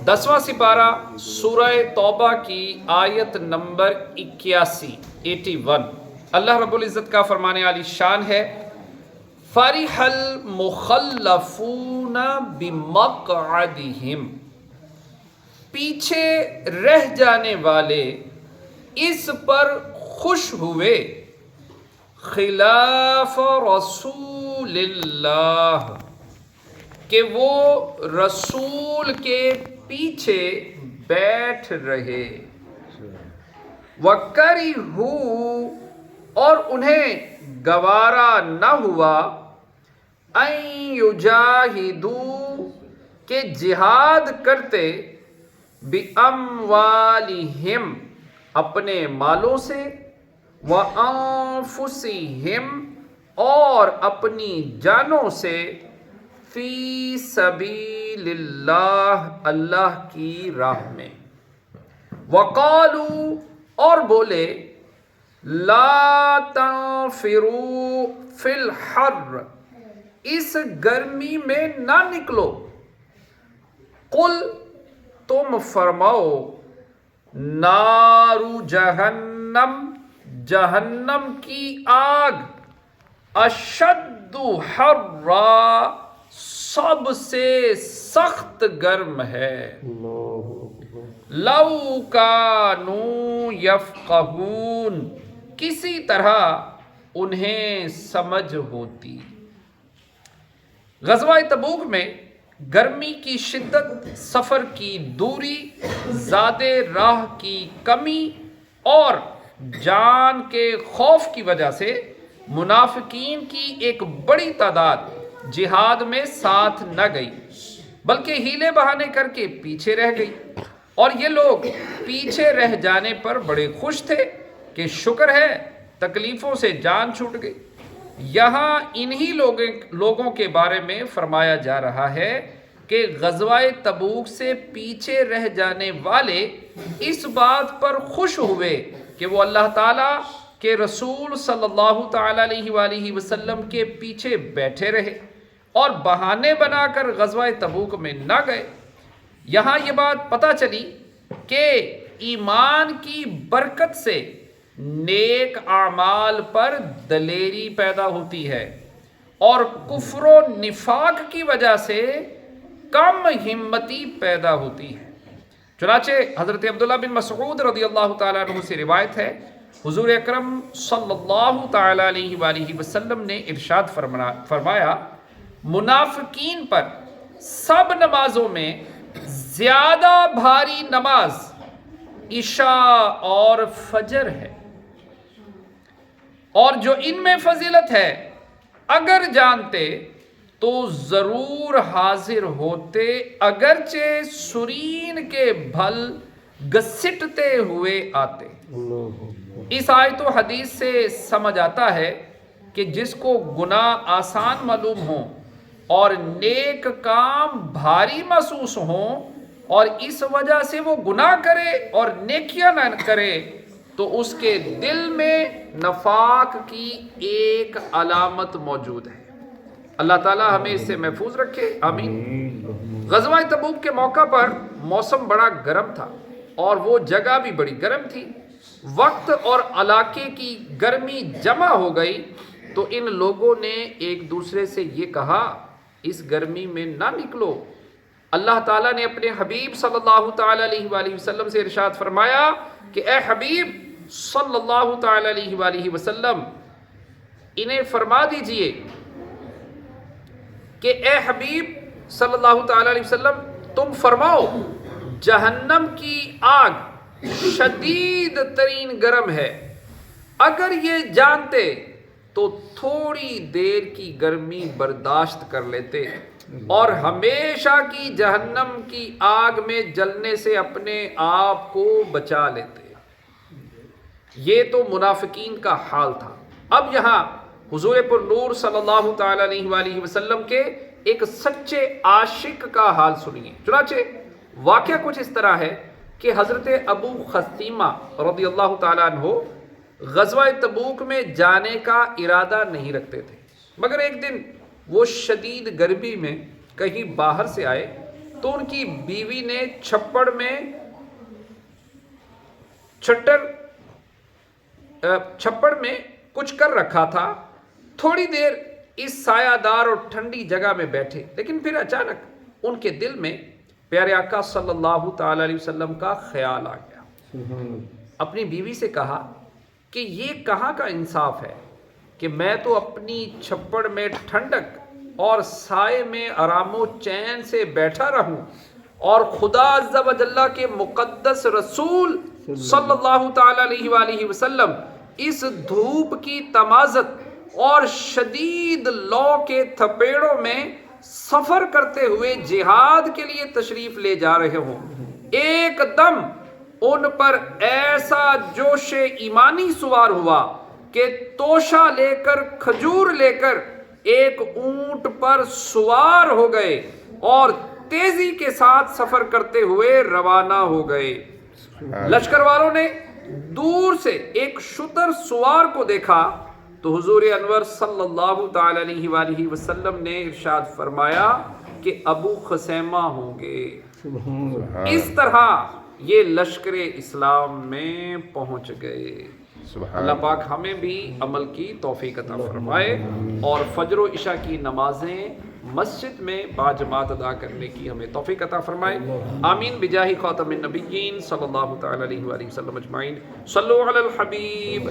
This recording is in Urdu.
10واں سپارہ سورہ توبہ کی آیت نمبر 81 اللہ رب العزت کا فرمانے عالی شان ہے، فرح المخلفون بمقعدہم، پیچھے رہ جانے والے اس پر خوش ہوئے، خلاف رسول اللہ، کہ وہ رسول کے پیچھے بیٹھ رہے، وَكَرِهُوا، اور انہیں گوارا نہ ہوا، أَن يُجَاهِدُوا، کہ جہاد کرتے، بِأَمْوَالِهِمْ، اپنے مالوں سے، وَأَنفُسِهِمْ، اور اپنی جانوں سے، فی سبیل اللہ، اللہ کی راہ میں، وقالوا، اور بولے، لا تنفروا فی الحر، اس گرمی میں نہ نکلو، قل، تم فرماؤ، نار جہنم، جہنم کی آگ، اشد حرا، سب سے سخت گرم ہے، لو کانوا یفقہون، کسی طرح انہیں سمجھ ہوتی۔ غزوہ تبوک میں گرمی کی شدت، سفر کی دوری، زاد راہ کی کمی اور جان کے خوف کی وجہ سے منافقین کی ایک بڑی تعداد جہاد میں ساتھ نہ گئی، بلکہ ہیلے بہانے کر کے پیچھے رہ گئی، اور یہ لوگ پیچھے رہ جانے پر بڑے خوش تھے کہ شکر ہے تکلیفوں سے جان چھوٹ گئی۔ یہاں انہی لوگوں کے بارے میں فرمایا جا رہا ہے کہ غزوہ تبوک سے پیچھے رہ جانے والے اس بات پر خوش ہوئے کہ وہ اللہ تعالیٰ کہ رسول صلی اللہ تعالیٰ علیہ وآلہ وسلم کے پیچھے بیٹھے رہے اور بہانے بنا کر غزوہ تبوک میں نہ گئے۔ یہاں یہ بات پتہ چلی کہ ایمان کی برکت سے نیک اعمال پر دلیری پیدا ہوتی ہے، اور کفر و نفاق کی وجہ سے کم ہمتی پیدا ہوتی ہے۔ چنانچہ حضرت عبداللہ بن مسعود رضی اللہ تعالیٰ عنہ سے روایت ہے، حضور اکرم صلی اللہ تعالیٰ علیہ وآلہ وسلم نے ارشاد فرمایا، منافقین پر سب نمازوں میں زیادہ بھاری نماز عشاء اور فجر ہے، اور جو ان میں فضیلت ہے اگر جانتے تو ضرور حاضر ہوتے، اگرچہ سرین کے بھل گھسیٹتے ہوئے آتے۔ اس آیت و حدیث سے سمجھ آتا ہے کہ جس کو گناہ آسان معلوم ہوں اور نیک کام بھاری محسوس ہوں، اور اس وجہ سے وہ گناہ کرے اور نیکیاں نہ کرے، تو اس کے دل میں نفاق کی ایک علامت موجود ہے۔ اللہ تعالیٰ ہمیں اس سے محفوظ رکھے، آمین۔ غزوہ تبوک کے موقع پر موسم بڑا گرم تھا اور وہ جگہ بھی بڑی گرم تھی۔ وقت اور علاقے کی گرمی جمع ہو گئی تو ان لوگوں نے ایک دوسرے سے یہ کہا، اس گرمی میں نہ نکلو۔ اللہ تعالیٰ نے اپنے حبیب صلی اللہ تعالیٰ علیہ وآلہ وسلم سے ارشاد فرمایا کہ اے حبیب صلی اللہ تعالیٰ علیہ وآلہ وسلم، انہیں فرما دیجئے کہ اے حبیب صلی اللہ تعالیٰ علیہ وسلم، تم فرماؤ، جہنم کی آگ شدید ترین گرم ہے، اگر یہ جانتے تو تھوڑی دیر کی گرمی برداشت کر لیتے اور ہمیشہ کی جہنم کی آگ میں جلنے سے اپنے آپ کو بچا لیتے۔ یہ تو منافقین کا حال تھا۔ اب یہاں حضور پر نور صلی اللہ تعالیٰ علیہ وآلہ وسلم کے ایک سچے عاشق کا حال سنیے۔ چنانچہ واقعہ کچھ اس طرح ہے کہ حضرت ابو خثیمہ رضی اللہ تعالیٰ عنہ غزوہ تبوک میں جانے کا ارادہ نہیں رکھتے تھے، مگر ایک دن وہ شدید گرمی میں کہیں باہر سے آئے تو ان کی بیوی نے چھپڑ میں کچھ کر رکھا تھا. تھوڑی دیر اس سایہ دار اور ٹھنڈی جگہ میں بیٹھے، لیکن پھر اچانک ان کے دل میں پیارے آقا صلی اللہ تعالی علیہ وسلم کا خیال آ گیا. اپنی بیوی سے کہا کہ یہ کہاں کا انصاف ہے کہ میں تو اپنی چھپڑ میں ٹھنڈک اور سائے میں آرام و چین سے بیٹھا رہوں، اور خدا عز و جل کے مقدس رسول صلی اللہ تعالی علیہ وآلہ وسلم اس دھوپ کی تمازت اور شدید لو کے تھپیڑوں میں سفر کرتے ہوئے جہاد کے لیے تشریف لے جا رہے ہوں. ایک دم ان پر ایسا جوش ایمانی سوار ہوا کہ توشہ لے کر، کھجور لے کر ایک اونٹ پر سوار ہو گئے اور تیزی کے ساتھ سفر کرتے ہوئے روانہ ہو گئے. لشکر والوں نے دور سے ایک شتر سوار کو دیکھا تو حضور انور صلی اللہ تعالی علیہ وآلہ وسلم نے ارشاد فرمایا کہ ابو خثیمہ ہوں گے. اس طرح یہ لشکر اسلام میں پہنچ گئے. اللہ پاک ہمیں بھی عمل کی توفیق عطا فرمائے اور فجر و عشاء کی نمازیں مسجد میں باجماعت ادا کرنے کی ہمیں توفیق عطا فرمائے. آمین بجاہ خاتم النبیین صلی اللہ تعالی علیہ وآلہ وسلم اجمعین. صلو علی الحبیب.